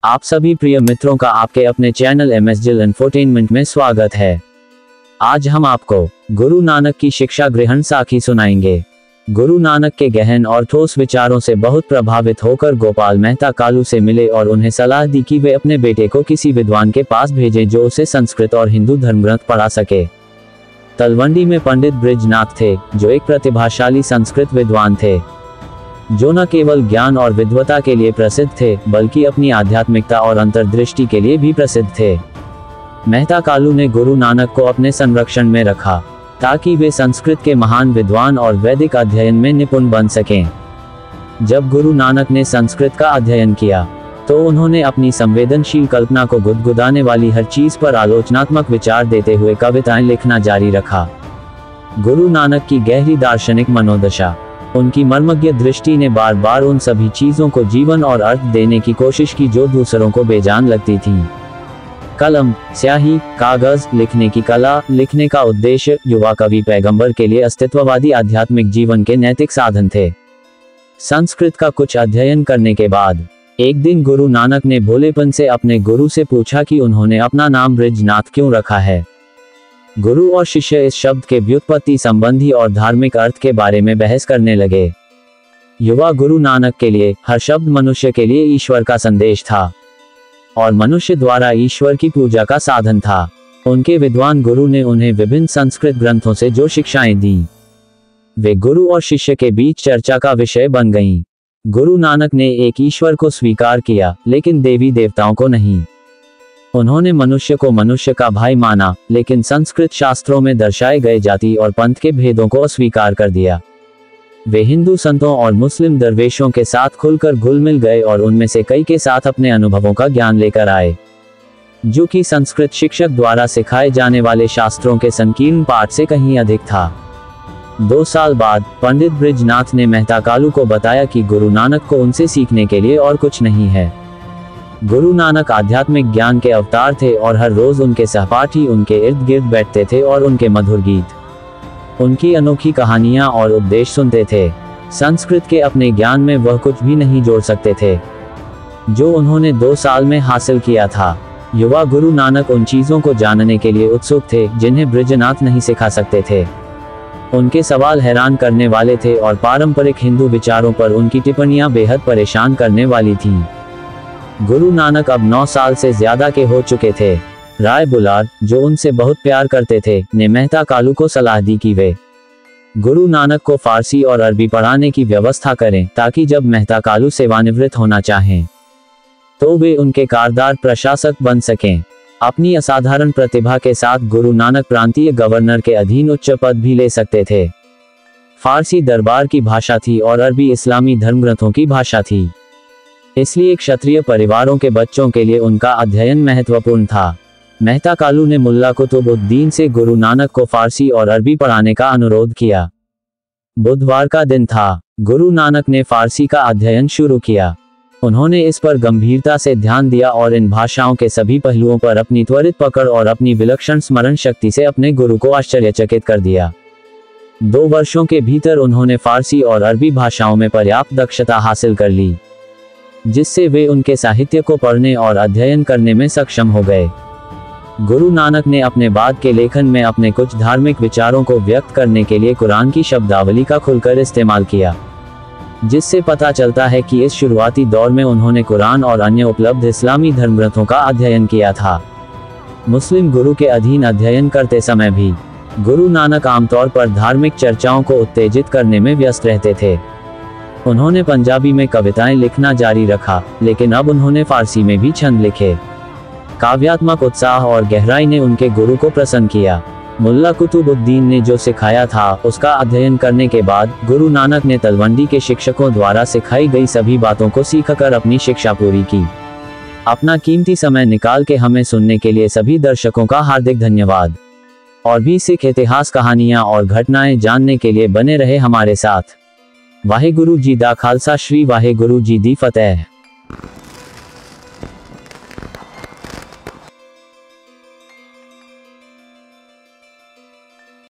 आप सभी प्रिय मित्रों का आपके अपने चैनल MSGIL इंफोटेनमेंट में स्वागत है। आज हम आपको गुरु नानक की शिक्षा ग्रहण साखी सुनाएंगे। गुरु नानक के गहन और ठोस विचारों से बहुत प्रभावित होकर गोपाल मेहता कालू से मिले और उन्हें सलाह दी कि वे अपने बेटे को किसी विद्वान के पास भेजें जो उसे संस्कृत और हिंदू धर्मग्रंथ पढ़ा सके। तलवंडी में पंडित बृजनाथ थे, जो एक प्रतिभाशाली संस्कृत विद्वान थे, जो न केवल ज्ञान और विद्वता के लिए प्रसिद्ध थे बल्कि अपनी आध्यात्मिकता और अंतर्दृष्टि के लिए भी प्रसिद्ध थे। मेहता कालू ने गुरु नानक को अपने संरक्षण में रखा ताकि वे संस्कृत के महान विद्वान और वैदिक अध्ययन में निपुण बन सकें। जब गुरु नानक ने संस्कृत का अध्ययन किया तो उन्होंने अपनी संवेदनशील कल्पना को गुदगुदाने वाली हर चीज पर आलोचनात्मक विचार देते हुए कविताएं लिखना जारी रखा। गुरु नानक की गहरी दार्शनिक मनोदशा, उनकी मर्मज्ञ दृष्टि ने बार बार उन सभी चीजों को जीवन और अर्थ देने की कोशिश की जो दूसरों को बेजान लगती थी। कलम, स्याही, कागज, लिखने की कला, लिखने का उद्देश्य युवा कवि पैगंबर के लिए अस्तित्ववादी आध्यात्मिक जीवन के नैतिक साधन थे। संस्कृत का कुछ अध्ययन करने के बाद एक दिन गुरु नानक ने भोलेपन से अपने गुरु से पूछा कि उन्होंने अपना नाम बृजनाथ क्यों रखा है। गुरु और शिष्य इस शब्द के व्युत्पत्ति संबंधी और धार्मिक अर्थ के बारे में बहस करने लगे। युवा गुरु नानक के लिए हर शब्द मनुष्य के लिए ईश्वर का संदेश था और मनुष्य द्वारा ईश्वर की पूजा का साधन था। उनके विद्वान गुरु ने उन्हें विभिन्न संस्कृत ग्रंथों से जो शिक्षाएं दी वे गुरु और शिष्य के बीच चर्चा का विषय बन गईं। गुरु नानक ने एक ईश्वर को स्वीकार किया लेकिन देवी देवताओं को नहीं। उन्होंने मनुष्य को मनुष्य का भाई माना लेकिन संस्कृत शास्त्रों में दर्शाए गए जाति और पंथ के भेदों को अस्वीकार कर दिया। वे हिंदू संतों और मुस्लिम दरवेशों के साथ खुलकर घुल मिल गए और उनमें से कई के साथ अपने अनुभवों का ज्ञान लेकर आए, जो कि संस्कृत शिक्षक द्वारा सिखाए जाने वाले शास्त्रों के संकीर्ण पाठ से कहीं अधिक था। 2 साल बाद पंडित बृजनाथ ने मेहता कालू को बताया कि गुरु नानक को उनसे सीखने के लिए और कुछ नहीं है। गुरु नानक आध्यात्मिक ज्ञान के अवतार थे और हर रोज उनके सहपाठी उनके इर्द गिर्द बैठते थे और उनके मधुर गीत, उनकी अनोखी कहानियां और उपदेश सुनते थे। संस्कृत के अपने ज्ञान में वह कुछ भी नहीं जोड़ सकते थे जो उन्होंने 2 साल में हासिल किया था। युवा गुरु नानक उन चीजों को जानने के लिए उत्सुक थे जिन्हें बृजनाथ नहीं सिखा सकते थे। उनके सवाल हैरान करने वाले थे और पारंपरिक हिंदू विचारों पर उनकी टिप्पणियां बेहद परेशान करने वाली थीं। गुरु नानक अब 9 साल से ज्यादा के हो चुके थे। राय बुलार, जो उनसे बहुत प्यार करते थे, ने मेहता कालू को सलाह दी कि वे गुरु नानक को फारसी और अरबी पढ़ाने की व्यवस्था करें ताकि जब मेहता कालू सेवानिवृत्त होना चाहें तो वे उनके कारदार प्रशासक बन सकें। अपनी असाधारण प्रतिभा के साथ गुरु नानक प्रांतीय गवर्नर के अधीन उच्च पद भी ले सकते थे। फारसी दरबार की भाषा थी और अरबी इस्लामी धर्मग्रंथों की भाषा थी, इसलिए क्षत्रिय परिवारों के बच्चों के लिए उनका अध्ययन महत्वपूर्ण था। मेहता कालू ने मुल्ला कुतुबुद्दीन से गुरु नानक को फारसी और अरबी पढ़ाने का अनुरोध किया। बुधवार का दिन था। गुरु नानक ने फारसी का अध्ययन शुरू किया। उन्होंने इस पर गंभीरता से ध्यान दिया और इन भाषाओं के सभी पहलुओं पर अपनी त्वरित पकड़ और अपनी विलक्षण स्मरण शक्ति से अपने गुरु को आश्चर्यचकित कर दिया। 2 वर्षों के भीतर उन्होंने फारसी और अरबी भाषाओं में पर्याप्त दक्षता हासिल कर ली, जिससे वे उनके साहित्य को पढ़ने और अध्ययन करने में सक्षम हो गए। गुरु नानक ने अपने बाद के लेखन में अपने कुछ धार्मिक विचारों को व्यक्त करने के लिए कुरान की शब्दावली का खुलकर इस्तेमाल किया, जिससे पता चलता है कि इस शुरुआती दौर में उन्होंने कुरान और अन्य उपलब्ध इस्लामी धर्मग्रंथों का अध्ययन किया था। मुस्लिम गुरु के अधीन अध्ययन करते समय भी गुरु नानक आमतौर पर धार्मिक चर्चाओं को उत्तेजित करने में व्यस्त रहते थे। उन्होंने पंजाबी में कविताएं लिखना जारी रखा, लेकिन अब उन्होंने फारसी में भी छंद लिखे। काव्यात्मक उत्साह और गहराई ने उनके गुरु को प्रसन्न किया। मुल्ला कुतुबुद्दीन ने जो सिखाया था उसका अध्ययन करने के बाद गुरु नानक ने तलवंडी के शिक्षकों द्वारा सिखाई गई सभी बातों को सीखकर अपनी शिक्षा पूरी की। अपना कीमती समय निकाल के हमें सुनने के लिए सभी दर्शकों का हार्दिक धन्यवाद। और भी सिख इतिहास, कहानियां और घटनाएं जानने के लिए बने रहे हमारे साथ। वाहेगुरु जी दा खालसा, श्री वाहेगुरु जी दी फतेह।